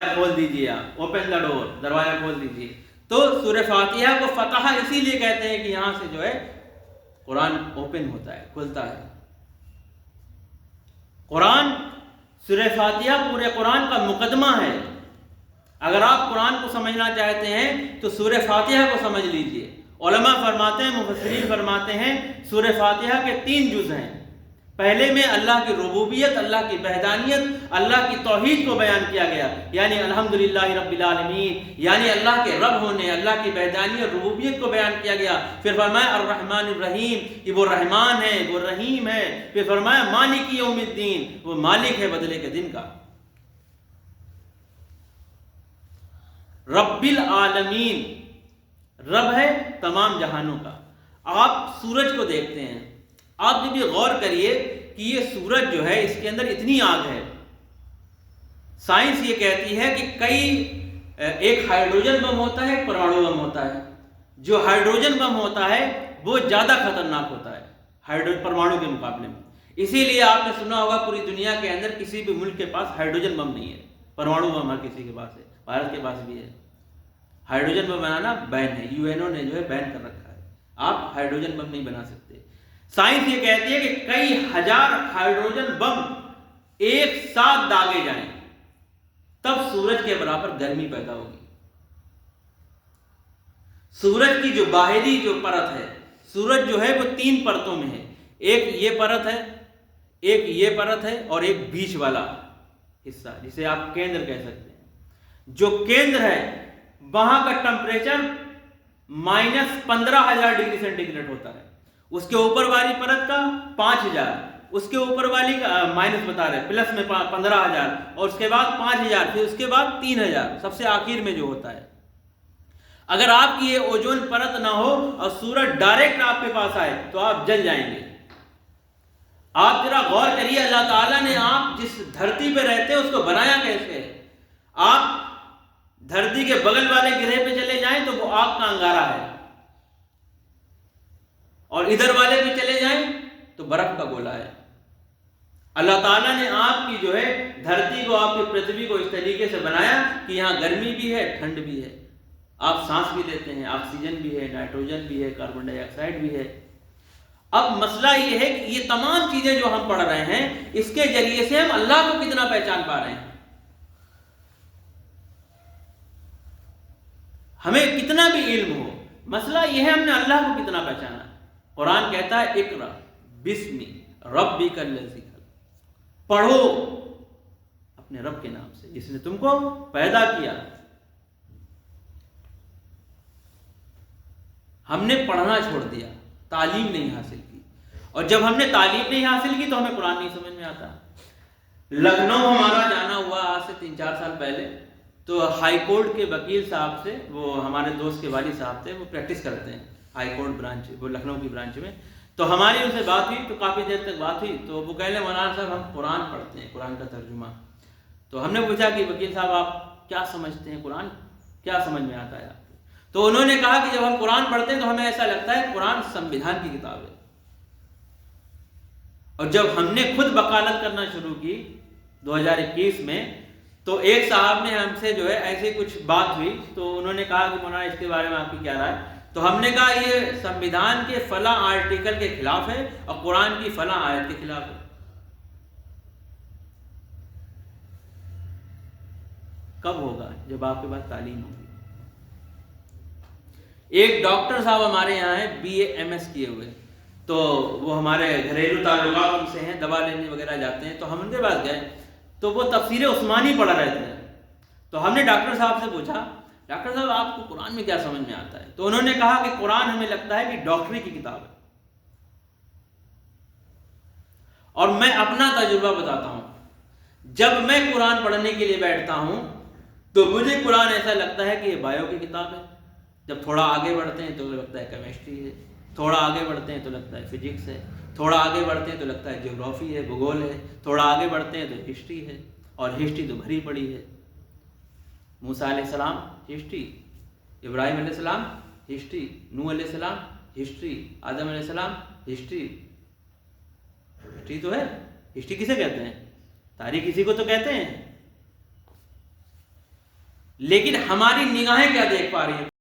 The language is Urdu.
کھول دیجیے، آپ اوپن دا ڈور، دروازہ کھول دیجیے. تو سورہ فاتحہ کو فتح اسی لیے کہتے ہیں کہ یہاں سے جو ہے قرآن اوپن ہوتا ہے، کھلتا ہے. قرآن، سورہ فاتحہ پورے قرآن کا مقدمہ ہے. اگر آپ قرآن کو سمجھنا چاہتے ہیں تو سورہ فاتحہ کو سمجھ لیجئے. علماء فرماتے ہیں، مفسرین فرماتے ہیں، سورہ فاتحہ کے 3 جز ہیں. پہلے میں اللہ کی ربوبیت، اللہ کی وحدانیت، اللہ کی توحید کو بیان کیا گیا، یعنی الحمدللہ رب العالمین، یعنی اللہ کے رب ہونے، اللہ کی وحدانیت ربوبیت کو بیان کیا گیا. پھر فرمایا الرحمن الرحیم، کہ وہ رحمان ہے، وہ رحیم ہے. پھر فرمایا مالک یوم الدین، وہ مالک ہے بدلے کے دن کا. رب العالمین، رب ہے تمام جہانوں کا. آپ سورج کو دیکھتے ہیں، آپ جب یہ غور کریے کہ یہ سورج جو ہے اس کے اندر اتنی آگ ہے. سائنس یہ کہتی ہے کہ ایک ہائیڈروجن بم ہوتا ہے، ایک پرمانو بم ہوتا ہے. جو ہائیڈروجن بم ہوتا ہے وہ زیادہ خطرناک ہوتا ہے پرمانو کے مقابلے میں. اسی لیے آپ نے سنا ہوگا پوری دنیا کے اندر کسی بھی ملک کے پاس ہائیڈروجن بم نہیں ہے. پرمانو بم ہر کسی کے پاس ہے، بھارت کے پاس بھی ہے. ہائیڈروجن بم بنانا بین ہے، یو این او نے جو ہے بین کر رکھا ہے. آپ ہائیڈروجن بم نہیں بنا سکتے. سائنس یہ کہتی ہے کہ کئی ہزار ہائیڈروجن بم ایک ساتھ داغے جائیں تب سورج کے برابر گرمی پیدا ہوگی. سورج کی جو باہری جو پرت ہے، سورج جو ہے وہ 3 پرتوں میں ہے. ایک یہ پرت ہے، ایک یہ پرت ہے، اور ایک بیچ والا حصہ جسے آپ کیندر کہہ سکتے ہیں. جو کیندر ہے وہاں کا ٹمپریچر -15,000 ڈگری سینٹی گریڈ ہوتا ہے. اس کے اوپر والی پرت کا 5,000، اس کے اوپر والی کا مائنس بتا رہے، پلس میں 15,000، اور اس کے بعد 5,000، پھر اس کے بعد 3,000، سب سے آخر میں جو ہوتا ہے. اگر آپ کی یہ اوزون پرت نہ ہو اور سورج ڈائریکٹ آپ کے پاس آئے تو آپ جل جائیں گے. آپ ذرا غور کریے، اللہ تعالیٰ نے آپ جس دھرتی پہ رہتے ہیں اس کو بنایا کیسے. آپ دھرتی کے بغل والے گرہ پہ چلے جائیں تو وہ آگ کا انگارہ ہے، اور ادھر والے پہ چلے جائیں تو برف کا گولا ہے. اللہ تعالیٰ نے آپ کی جو ہے دھرتی کو، آپ کی پرتھوی کو اس طریقے سے بنایا کہ یہاں گرمی بھی ہے، ٹھنڈ بھی ہے. آپ سانس بھی لیتے ہیں، آکسیجن بھی ہے، نائٹروجن بھی ہے، کاربن ڈائی آکسائڈ بھی ہے. اب مسئلہ یہ ہے کہ یہ تمام چیزیں جو ہم پڑھ رہے ہیں اس کے ذریعے سے ہم اللہ کو کتنا پہچان پا رہے ہیں، ہمیں کتنا بھی علم ہو. مسئلہ یہ ہے ہم نے اللہ کو کتنا پہچانا. قرآن کہتا ہے اقرا بسم ربک الذی خلق، پڑھو اپنے رب کے نام سے جس نے تم کو پیدا کیا. ہم نے پڑھنا چھوڑ دیا، تعلیم نہیں حاصل کی، اور جب ہم نے تعلیم نہیں حاصل کی تو ہمیں قرآن نہیں سمجھ میں آتا. لکھنؤ ہمارا جانا ہوا آج سے 3-4 سال پہلے، تو ہائی کورٹ کے وکیل صاحب سے، وہ ہمارے دوست کے والد صاحب تھے، وہ پریکٹس کرتے ہیں ہائی کورٹ برانچ، وہ لکھنؤ کی برانچ میں. تو ہماری ان سے بات ہوئی، تو کافی دیر تک بات ہوئی. تو وہ کہہ لیں مولانا صاحب ہم قرآن پڑھتے ہیں، قرآن کا ترجمہ. تو ہم نے پوچھا کہ وکیل صاحب آپ کیا سمجھتے ہیں، قرآن کیا سمجھ میں آتا ہے آپ کو؟ تو انہوں نے کہا کہ جب ہم قرآن پڑھتے ہیں تو ہمیں ایسا لگتا ہے قرآن سنویدھان کی کتاب ہے. اور جب ہم نے خود وکالت کرنا شروع کی 2021 میں، تو ایک صاحب نے ہم سے جو ہے ایسی کچھ بات ہوئی، تو انہوں نے کہا کہ مولانا اس کے بارے میں آپ کی کیا رائے؟ تو ہم نے کہا یہ سنویدھان کے فلاں آرٹیکل کے خلاف ہے اور قرآن کی فلاں آیت کے خلاف ہے. کب ہوگا؟ جب آپ کے پاس تعلیم ہوگی. ایک ڈاکٹر صاحب ہمارے یہاں ہیں، BA MS کیے ہوئے، تو وہ ہمارے گھریلو تعلقات ان سے ہیں، دوا لینے وغیرہ جاتے ہیں. تو ہم ان کے پاس گئے تو وہ تفسیر عثمانی پڑھ رہے تھے. تو ہم نے ڈاکٹر صاحب سے پوچھا، ڈاکٹر صاحب آپ کو قرآن میں کیا سمجھ میں آتا ہے؟ تو انہوں نے کہا کہ قرآن ہمیں لگتا ہے کہ ڈاکٹری کی کتاب ہے. اور میں اپنا تجربہ بتاتا ہوں، جب میں قرآن پڑھنے کے لیے بیٹھتا ہوں تو مجھے قرآن ایسا لگتا ہے کہ یہ بایو کی کتاب ہے. جب تھوڑا آگے بڑھتے ہیں تو لگتا ہے کیمسٹری ہے، تھوڑا آگے بڑھتے ہیں تو لگتا ہے فزکس ہے، تھوڑا آگے بڑھتے ہیں تو لگتا ہے جغرافی ہے، بھگول ہے، تھوڑا آگے بڑھتے ہیں تو ہسٹری ہے. اور ہسٹری تو بھری پڑی ہے. موسیٰ علیہ السلام ہسٹری، ابراہیم علیہ السلام ہسٹری، نوح علیہ السلام ہسٹری، آدم علیہ السلام ہسٹری. ہسٹری تو ہے. ہسٹری کسے کہتے ہیں؟ تاریخ کسی کو تو کہتے ہیں. لیکن ہماری نگاہیں کیا دیکھ پا رہی ہیں؟